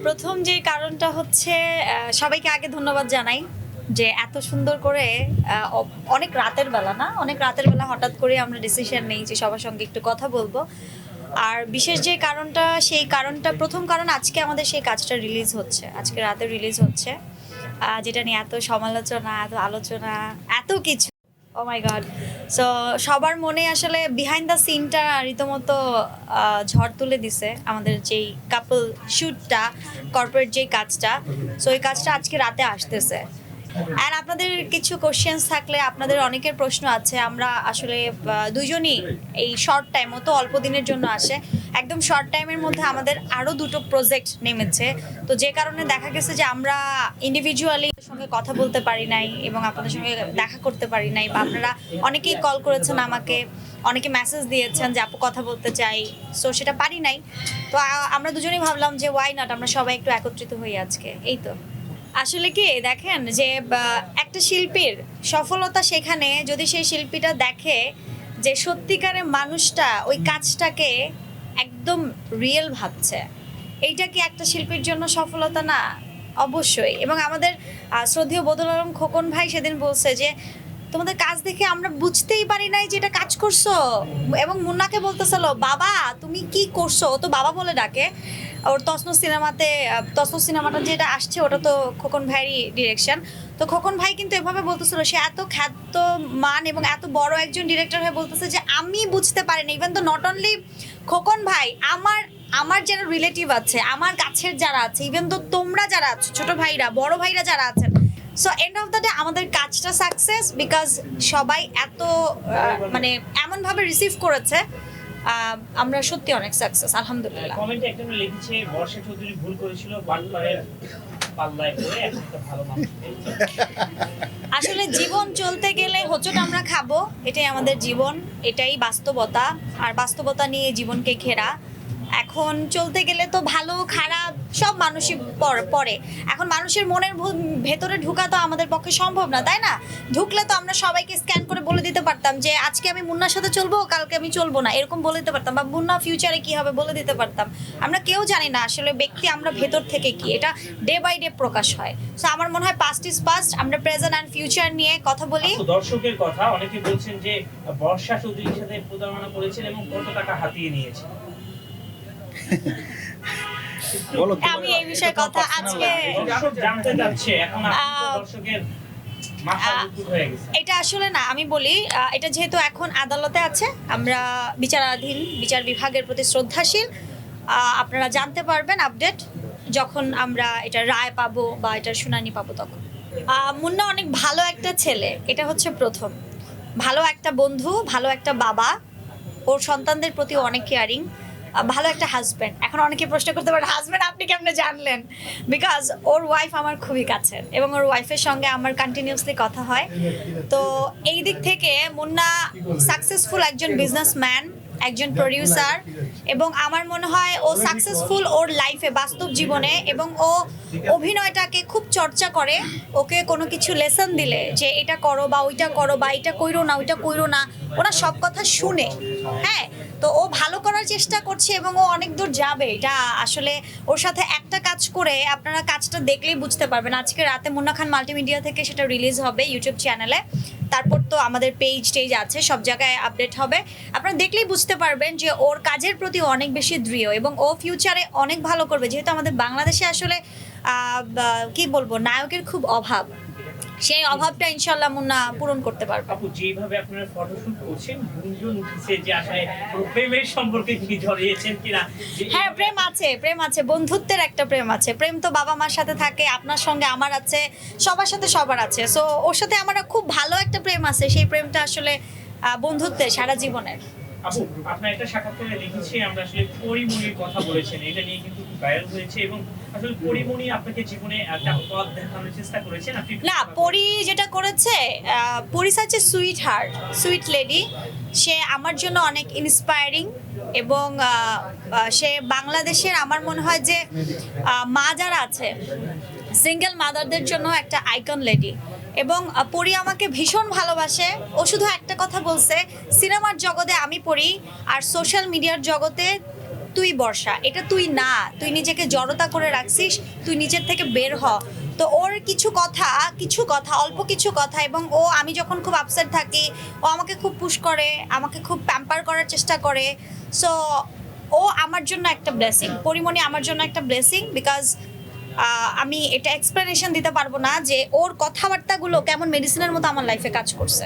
প্রথম যে কারণটা হচ্ছে সবাইকে আগে ধন্যবাদ জানাই যে এত সুন্দর করে অনেক রাতের বেলা অনেক রাতের বেলা হঠাৎ করে আমরা ডিসিশন নেই যে সবার সঙ্গে একটু কথা বলবো। আর বিশেষ যে কারণটা সেই কারণটা প্রথম কারণ আজকে আমাদের সেই কাজটা রিলিজ হচ্ছে, আজকে রাতে রিলিজ হচ্ছে, যেটা নিয়ে এত সমালোচনা, এত আলোচনা, এত কিছু। ও মাই গড। সো সবার মনে আসলে বিহাইন্ড দ্য সিনটা রীতিমতো ঝড় তুলে দিছে আমাদের যেই কাপল শ্যুটটা, কর্পোরেট যেই কাজটা। সো এই কাজটা আজকে রাতে আসতেছে। অ্যান্ড আপনাদের কিছু কোশ্চেন্স থাকলে, আপনাদের অনেকের প্রশ্ন আছে, আমরা আসলে দুজনই এই শর্ট টাইম, তো অল্প দিনের জন্য আসে, একদম শর্ট টাইমের মধ্যে আমাদের আরও দুটো প্রজেক্ট নেমেছে। তো যে কারণে দেখা গেছে যে আমরা ইন্ডিভিজুয়ালি সঙ্গে কথা বলতে পারি নাই এবং আপনাদের সঙ্গে দেখা করতে পারি নাই, বা আপনারা অনেকেই কল করেছেন আমাকে, অনেকে মেসেজ দিয়েছেন যে আপু কথা বলতে চাই, সো সেটা পারি নাই। তো আমরা দুজনেই ভাবলাম যে ওয়াই নট, আমরা সবাই একটু একত্রিত হই আজকে। এই তো আসলে কি দেখেন যে একটা শিল্পীর সফলতা সেখানে যদি সেই শিল্পীটা দেখে যে সত্যিকারের মানুষটা ওই কাজটাকে একদম রিয়েল ভাবছে, এইটা কি একটা শিল্পীর জন্য সফলতা না? অবশ্যই। এবং আমাদের শ্রদ্ধেয় বদল আলম খোকন ভাই সেদিন বলছে যে তোমাদের কাজ দেখে আমরা বুঝতেই পারি নাই যে এটা কাজ করছো। এবং মুন্নাকে বলতেছিল বাবা তুমি কি করছো, ও তো বাবা বলে ডাকে। ওর তসনস সিনেমাটা যেটা আসছে ওটা তো খোকন ভাইয়েরই ডিরেকশন। তো খোকন ভাই কিন্তু এভাবে বলতেছিল, সে এত খ্যাতমান এবং এত বড় একজন ডিরেক্টর হয়ে বলতেছে যে আমি বুঝতে পারিনি। ইভেন তো নট অনলি খোকন ভাই, আমার যারা রিলেটিভ আছে, আমার কাছের যারা আছে, ইভেন তো তোমরা যারা আছো, ছোট ভাইরা, বড় ভাইরা যারা আছেন, so end of the day আমাদের কাজটা সাকসেস বিকজ সবাই এত মানে এমনভাবে রিসিভ করেছে। আমরা সত্যি অনেক সাকসেস, আলহামদুলিল্লাহ। কমেন্টে একটা লিখেছে বর্ষা চৌধুরী ভুল করেছিল, বাটপাড়ের পাল্লায় পড়ে এখন একটা ভালো মানুষ। আসলে জীবন চলতে গেলে হোঁচট আমরা খাবো, এটাই আমাদের জীবন, এটাই বাস্তবতা। আর বাস্তবতা নিয়ে জীবনকে ঘেরা। এখন চলতে গেলে তো ভালো খারাপ সব মানুষই পড়ে। এখন মানুষের মনের ভেতরে ঢুকা তো আমাদের পক্ষে সম্ভব না, তাই না? ঢুকলে তো আমরা সবাইকে স্ক্যান করে বলে দিতে পারতাম যে আজকে আমি মুন্নার সাথে চলবো, কালকে আমি চলবো না, এরকম বলে দিতে পারতাম, বা মুন্না ফিউচারে কি হবে বলে দিতে পারতাম। আমরা কেউ জানি না আসলে ব্যক্তি আমরা ভেতর থেকে কি, এটা ডে বাই ডে প্রকাশ হয়। সো আমার মনে হয় পাস্ট ইজ পাস্ট, আমরা প্রেজেন্ট অ্যান্ড ফিউচার নিয়ে কথা বলি। দর্শকের কথা, অনেকে বলছেন যে বর্ষা চৌধুরীর সাথে প্রতারণা করেছেন এবং কত টাকা হাতিয়ে নিয়েছে। আমি এই বিষয়ে কথা আজকে জানতে চাচ্ছে, এখন দর্শকের এটা আসলে না, আমি বলি এটা যেহেতু এখন আদালতে আছে, আমরা বিচারাধীন, বিচার বিভাগের প্রতি শ্রদ্ধাশীল। আপনারা জানতে পারবেন আপডেট যখন আমরা এটা রায় পাবো বা এটার শুনানি পাবো তখন। মুন্না অনেক ভালো একটা ছেলে, এটা হচ্ছে প্রথম। ভালো একটা বন্ধু, ভালো একটা বাবা, ওর সন্তানদের প্রতি অনেক কেয়ারিং, ভালো একটা হাজব্যান্ড। এখন অনেকে প্রশ্ন করতে পারে হাজব্যান্ড আপনি কেমনে জানলেন? বিকজ ওর ওয়াইফ আমার খুবই কাছের এবং ওর ওয়াইফের সঙ্গে আমার কন্টিনিউসলি কথা হয়। তো এই দিক থেকে মুন্না সাকসেসফুল একজন বিজনেসম্যান, একজন প্রডিউসার, এবং আমার মনে হয় ও সাকসেসফুল ওর লাইফে, বাস্তব জীবনে। এবং ও অভিনয়টাকে খুব চর্চা করে। ওকে কোনো কিছু লেসন দিলে যে এটা করো বা ওইটা করো বা এটা কইরো না ওইটা কইরো না, ওরা সব কথা শুনে। হ্যাঁ, তো ও ভালো করার চেষ্টা করছে এবং ও অনেক দূর যাবে। এটা আসলে ওর সাথে একটা কাজ করে আপনারা কাজটা দেখলেই বুঝতে পারবেন। আজকে রাতে মুন্না খান মাল্টিমিডিয়া থেকে সেটা রিলিজ হবে ইউটিউব চ্যানেলে, তারপর তো আমাদের পেজ আছে, সব জায়গায় আপডেট হবে। আপনারা দেখলেই বুঝতে পারবেন যে ওর কাজের প্রতি অনেক বেশি দৃঢ় এবং ও ফিউচারে অনেক ভালো করবে। যেহেতু আমাদের বাংলাদেশে আসলে কি বলবো, নায়কের খুব অভাব, সেই অভাবটা ইনশাআল্লাহ মুন্না পূরণ করতে পারবে। আপু যেভাবে আপনারা ফটোশুট করছেন, গুঞ্জন উঠেছে যে আসলে প্রেমের সম্পর্কে কি জড়িয়েছেন কিনা? হ্যাঁ, প্রেম আছে, বন্ধুত্বের একটা প্রেম আছে। প্রেম তো বাবা মার সাথে থাকে, আপনার সঙ্গে আমার আছে, সবার সাথে সবার আছে। সো ওর সাথে আমার খুব ভালো একটা প্রেম আছে, সেই প্রেমটা আসলে বন্ধুত্বের, সারা জীবনের। আপু আপনার একটা সাক্ষাৎকারে দেখেছি আমরা আসলে পরিমণির কথা বলেছেন, এটা নিয়ে কিন্তু ভাইরাল হয়েছে এবং আসলে পরিমণি আপনাকে জীবনে একটা পথ দেখানোর চেষ্টা করেছেন। আপনি না, পরি যেটা করেছে, পরি হচ্ছে সুইট হার্ট, সুইট লেডি। সে আমার জন্য অনেক ইন্সপায়ারিং এবং সে বাংলাদেশের আমার মনে হয় যে মা যারা আছে, সিঙ্গেল মাদারদের জন্য একটা আইকন লেডি। এবং পরি আমাকে ভীষণ ভালোবাসে। ও শুধু একটা কথা বলছে, সিনেমার জগতে আমি পড়ি আর সোশ্যাল মিডিয়ার জগতে তুই বর্ষা, এটা তুই না, তুই নিজেকে জড়তা করে রাখছিস, তুই নিজের থেকে বের হ। তো ওর কিছু কথা অল্প কিছু কথা, এবং ও আমি যখন খুব আপসেট থাকি ও আমাকে খুব পুশ করে, আমাকে খুব প্যাম্পার করার চেষ্টা করে। সো ও আমার জন্য একটা ব্লেসিং, পরিমণি আমার জন্য একটা ব্লেসিং, বিকজ আমি এটা এক্সপ্লেনেশন দিতে পারবো না যে ওর কথাবার্তাগুলো কেমন মেডিসিনের মতো আমার লাইফে কাজ করছে।